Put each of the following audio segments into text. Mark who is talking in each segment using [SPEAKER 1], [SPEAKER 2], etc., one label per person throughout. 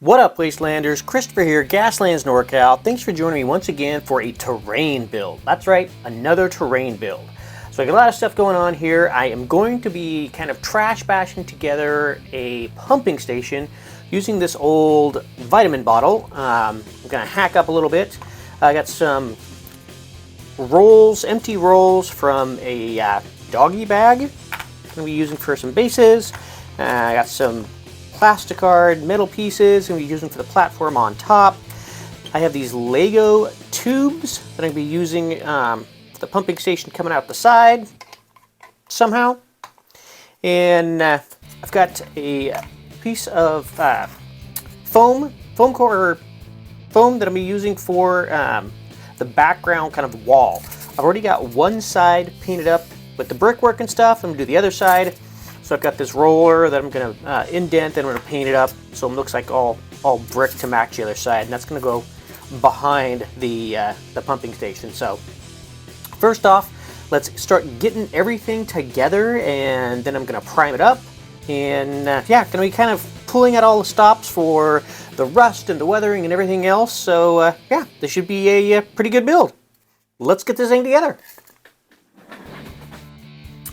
[SPEAKER 1] What up, Wastelanders? Christopher here, Gaslands NorCal. Thanks for joining me once again for a terrain build. That's right, another terrain build. So I got a lot of stuff going on here. I am going to be kind of trash bashing together a pumping station using this old vitamin bottle. I'm going to hack up a little bit. I got some rolls, empty rolls from a doggy bag. I'm going to be using for some bases. I got some plasticard metal pieces I'm going to be using for the platform on top. I have these Lego tubes that I'm going to be using for the pumping station coming out the side somehow. And I've got a piece of foam that I'm going to be using for the background kind of wall. I've already got one side painted up with the brickwork and stuff. I'm going to do the other side. So I've got this roller that I'm going to indent and I'm going to paint it up so it looks like all brick to match the other side. And that's going to go behind the pumping station. So first off, let's start getting everything together, and then I'm going to prime it up. And yeah, going to be kind of pulling out all the stops for the rust and the weathering and everything else. So yeah, this should be a pretty good build. Let's get this thing together.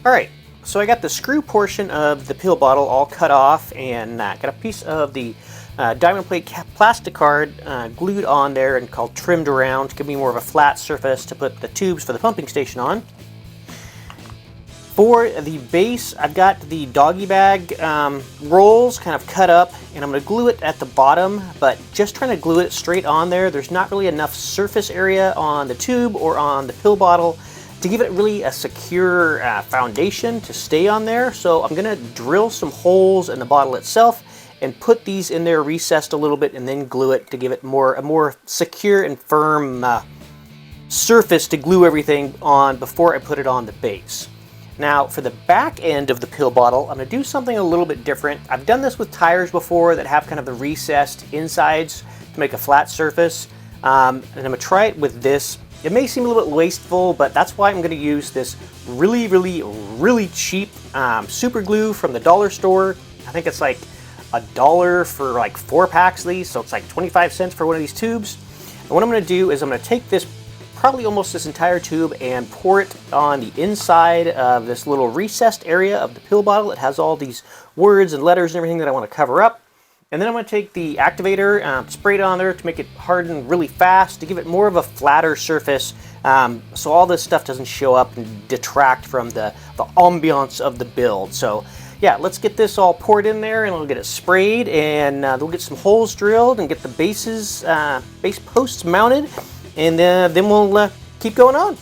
[SPEAKER 1] All right. So I got the screw portion of the pill bottle all cut off, and got a piece of the diamond plate plasticard glued on there and called trimmed around to give me more of a flat surface to put the tubes for the pumping station on. For the base, I've got the doggy bag rolls kind of cut up, and I'm going to glue it at the bottom, but just trying to glue it straight on there. There's not really enough surface area on the tube or on the pill bottle to give it really a secure foundation to stay on there. So I'm gonna drill some holes in the bottle itself and put these in there recessed a little bit and then glue it to give it a more secure and firm surface to glue everything on before I put it on the base. Now for the back end of the pill bottle, I'm gonna do something a little bit different. I've done this with tires before that have kind of the recessed insides to make a flat surface. And I'm gonna try it with this. It may seem a little bit wasteful, but that's why I'm going to use this really cheap super glue from the dollar store. I think it's like $1 for like 4 packs of these, so it's like 25 cents for one of these tubes. And what I'm going to do is I'm going to take this, probably almost this entire tube, and pour it on the inside of this little recessed area of the pill bottle. It has all these words and letters and everything that I want to cover up. And then I'm going to take the activator, spray it on there to make it harden really fast, to give it more of a flatter surface, so all this stuff doesn't show up and detract from the ambiance of the build. So yeah, let's get this all poured in there, and we'll get it sprayed, and we'll get some holes drilled and get the base posts mounted, and then we'll keep going on.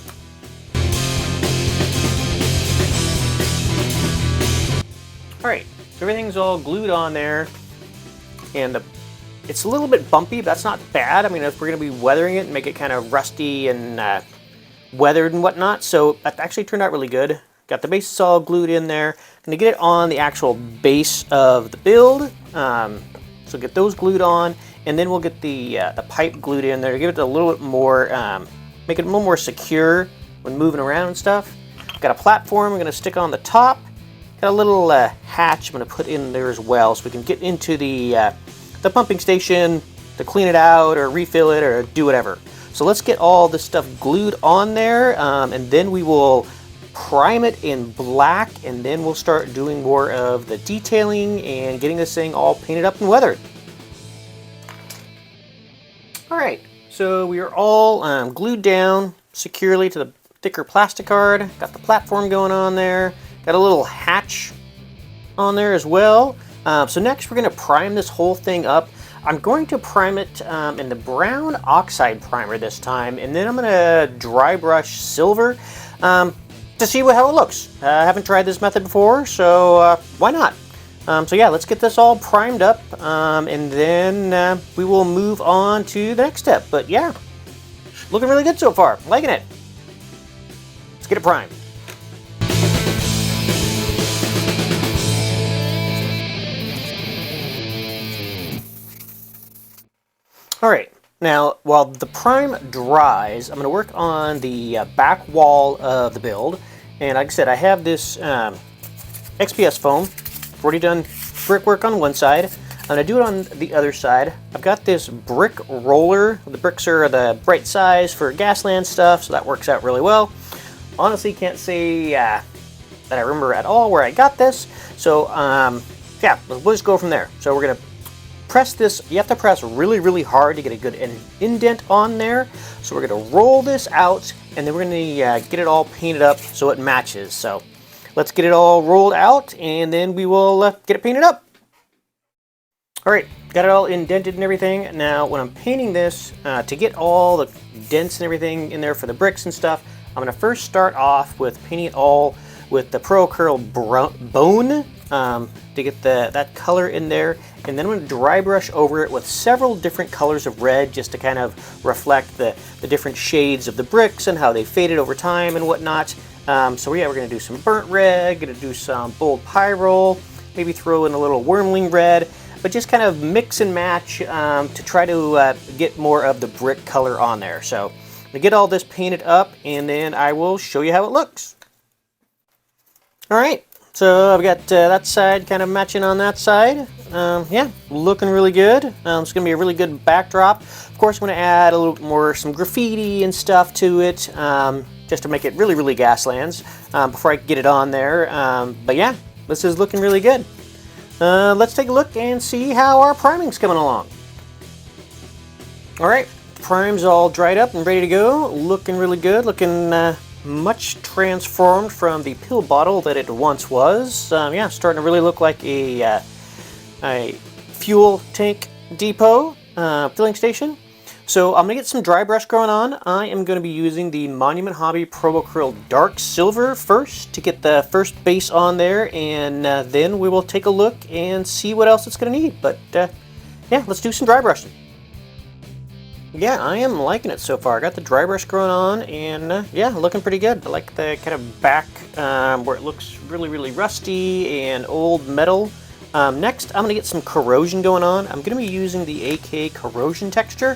[SPEAKER 1] All right, so everything's all glued on there. And it's a little bit bumpy, but that's not bad. I mean, if we're going to be weathering it and make it kind of rusty and weathered and whatnot. So that actually turned out really good. Got the bases all glued in there. Going to get it on the actual base of the build. So get those glued on, and then we'll get the pipe glued in there to give it a little bit more, make it a little more secure when moving around and stuff. Got a platform I'm going to stick on the top. Got a little hatch I'm going to put in there as well, so we can get into the pumping station to clean it out or refill it or do whatever. So let's get all this stuff glued on there, and then we will prime it in black, and then we'll start doing more of the detailing and getting this thing all painted up and weathered. All right, so we are all glued down securely to the thicker plasticard. Got the platform going on there. Got a little hatch on there as well. So next we're going to prime this whole thing up. I'm going to prime it in the brown oxide primer this time, and then I'm going to dry brush silver to see how it looks. I haven't tried this method before, so why not? So yeah, let's get this all primed up, and then we will move on to the next step. But yeah, looking really good so far. Liking it. Let's get it primed. All right, now while the prime dries, I'm going to work on the back wall of the build. And like I said, I have this XPS foam. I've already done brickwork on one side. I'm going to do it on the other side. I've got this brick roller. The bricks are the right size for Gasland stuff, so that works out really well. Honestly, can't say that I remember at all where I got this. So, yeah, we'll just go from there. So we're going to press this. You have to press really, really hard to get a good indent on there. So we're going to roll this out, and then we're going to get it all painted up so it matches. So let's get it all rolled out, and then we will get it painted up. All right, got it all indented and everything. Now, when I'm painting this, to get all the dents and everything in there for the bricks and stuff, I'm going to first start off with painting it all with the Pro Curl Bone to get that color in there. And then I'm going to dry brush over it with several different colors of red just to kind of reflect the different shades of the bricks and how they faded over time and whatnot. So yeah, we're going to do some burnt red, going to do some bold pyrrole, maybe throw in a little wormling red, but just kind of mix and match to try to get more of the brick color on there. So I'm going to get all this painted up, and then I will show you how it looks. All right, so I've got that side kind of matching on that side. Yeah, looking really good. It's going to be a really good backdrop. Of course, I'm going to add a little bit more, some graffiti and stuff to it, just to make it really, really Gaslands before I get it on there. But yeah, this is looking really good. Let's take a look and see how our priming's coming along. All right, prime's all dried up and ready to go. Looking really good, looking much transformed from the pill bottle that it once was. Yeah, starting to really look like a fuel tank depot filling station. So I'm going to get some dry brush going on. I am going to be using the Monument Hobby Pro Acryl Dark Silver first to get the first base on there, and then we will take a look and see what else it's going to need. But yeah, let's do some dry brushing. Yeah, I am liking it so far. I got the dry brush going on, and yeah, looking pretty good. I like the kind of back where it looks really, really rusty and old metal. Next, I'm going to get some corrosion going on. I'm going to be using the AK corrosion texture.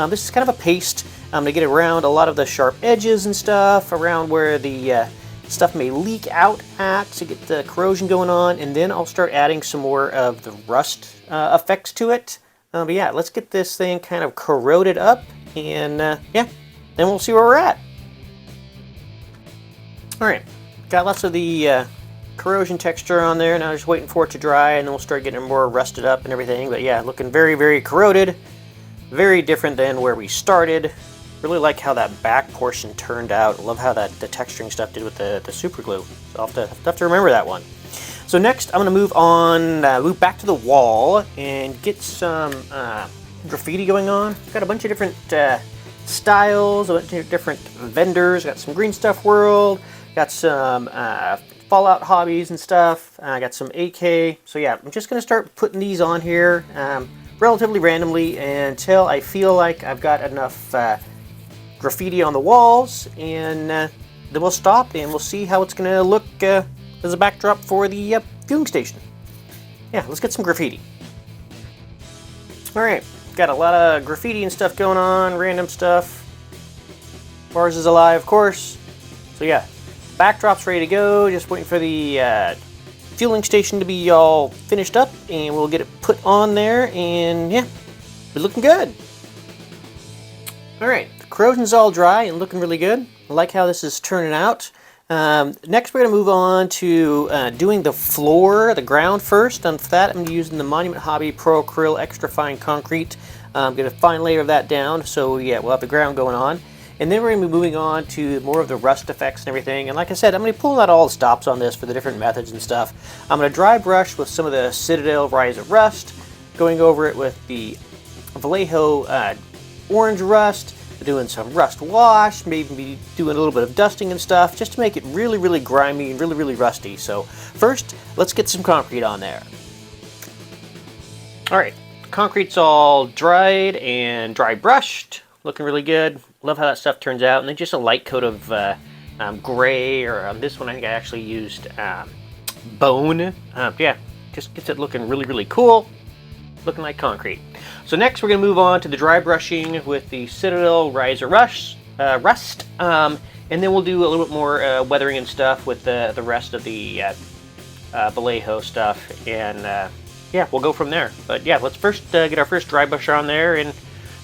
[SPEAKER 1] This is kind of a paste. I'm going to get around a lot of the sharp edges and stuff, around where the stuff may leak out at to get the corrosion going on, and then I'll start adding some more of the rust effects to it. But yeah, let's get this thing kind of corroded up, and yeah, then we'll see where we're at. All right, got lots of the corrosion texture on there. Now just waiting for it to dry, and then we'll start getting it more rusted up and everything. But yeah, looking very, very corroded. Very different than where we started. Really like how that back portion turned out. I love how the texturing stuff did with the super glue. So I'll have to remember that one. So next, I'm going to move on, move back to the wall and get some graffiti going on. Got a bunch of different styles, a bunch of different vendors. Got some Green Stuff World. Got some Fallout Hobbies and stuff. I got some AK. So yeah, I'm just going to start putting these on here. Relatively randomly until I feel like I've got enough graffiti on the walls, and then we'll stop and we'll see how it's going to look as a backdrop for the fueling station. Yeah, let's get some graffiti. Alright, got a lot of graffiti and stuff going on, random stuff. Mars is alive, of course. So yeah, backdrop's ready to go, just waiting for the fueling station to be all finished up, and we'll get it put on there, and yeah, we're looking good. Alright, the corrosion's all dry and looking really good. I like how this is turning out. Next we're going to move on to doing the floor, the ground first. And for that I'm using the Monument Hobby Pro Acryl Extra Fine Concrete. I'm going to fine layer that down, so yeah, we'll have the ground going on. And then we're going to be moving on to more of the rust effects and everything. And like I said, I'm going to pull out all the stops on this for the different methods and stuff. I'm going to dry brush with some of the Citadel Rise of Rust, going over it with the Vallejo Orange Rust, doing some rust wash, maybe doing a little bit of dusting and stuff, just to make it really, really grimy and really, really rusty. So first, let's get some concrete on there. All right, concrete's all dried and dry brushed. Looking really good. Love how that stuff turns out. And then just a light coat of gray, or on this one I think I actually used bone. Yeah, just gets it looking really, really cool. Looking like concrete. So next we're going to move on to the dry brushing with the Citadel Riser Rust. And then we'll do a little bit more weathering and stuff with the rest of the Vallejo stuff. And yeah, we'll go from there. But yeah, let's first get our first dry brush on there and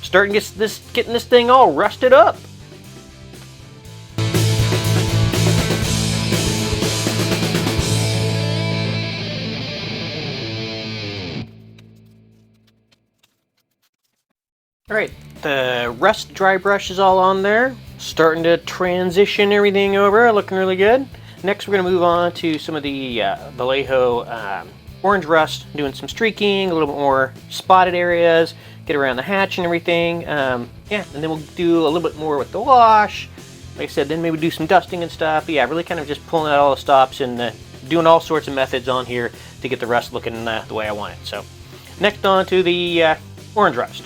[SPEAKER 1] start getting this thing all rusted up. Alright, the rust dry brush is all on there. Starting to transition everything over, looking really good. Next we're going to move on to some of the Vallejo orange rust, doing some streaking, a little bit more spotted areas, get around the hatch and everything. Yeah, and then we'll do a little bit more with the wash. Like I said, then maybe do some dusting and stuff. Yeah, really kind of just pulling out all the stops and doing all sorts of methods on here to get the rust looking the way I want it. So, next on to the orange rust.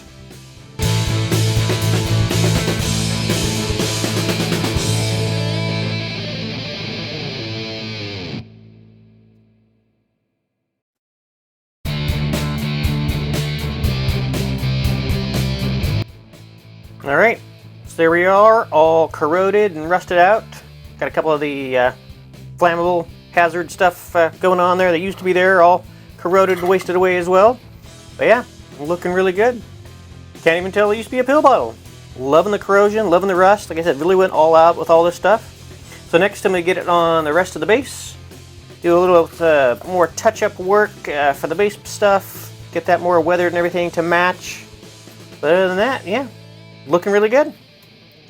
[SPEAKER 1] Alright, so there we are, all corroded and rusted out. Got a couple of the flammable hazard stuff going on there that used to be there, all corroded and wasted away as well. But yeah, looking really good. Can't even tell it used to be a pill bottle. Loving the corrosion, loving the rust. Like I said, really went all out with all this stuff. So next I'm going to get it on the rest of the base. Do a little more touch-up work for the base stuff. Get that more weathered and everything to match. But other than that, yeah. Looking really good.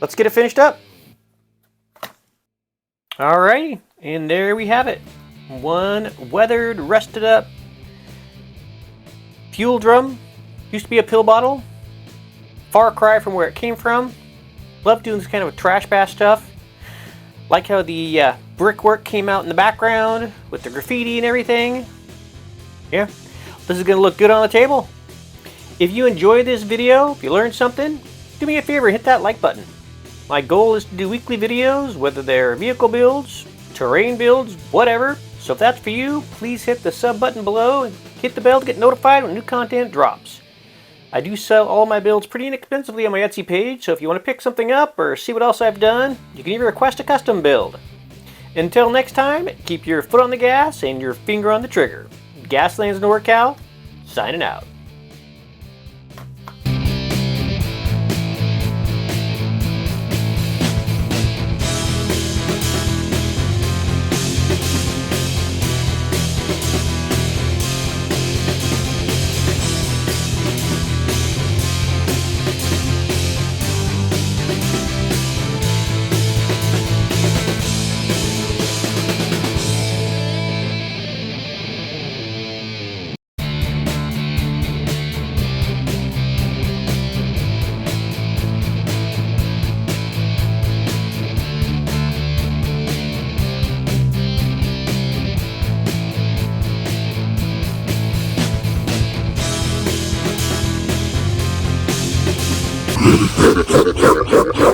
[SPEAKER 1] Let's get it finished up. Alrighty, and there we have it. One weathered, rusted up fuel drum. Used to be a pill bottle. Far cry from where it came from. Love doing this kind of trash bash stuff. Like how the brickwork came out in the background with the graffiti and everything. Yeah, this is going to look good on the table. If you enjoyed this video, if you learned something, do me a favor, hit that like button. My goal is to do weekly videos, whether they're vehicle builds, terrain builds, whatever. So if that's for you, please hit the sub button below and hit the bell to get notified when new content drops. I do sell all my builds pretty inexpensively on my Etsy page, so if you want to pick something up or see what else I've done, you can even request a custom build. Until next time, keep your foot on the gas and your finger on the trigger. Gaslands NorCal, signing out.
[SPEAKER 2] Ha ha ha ha ha!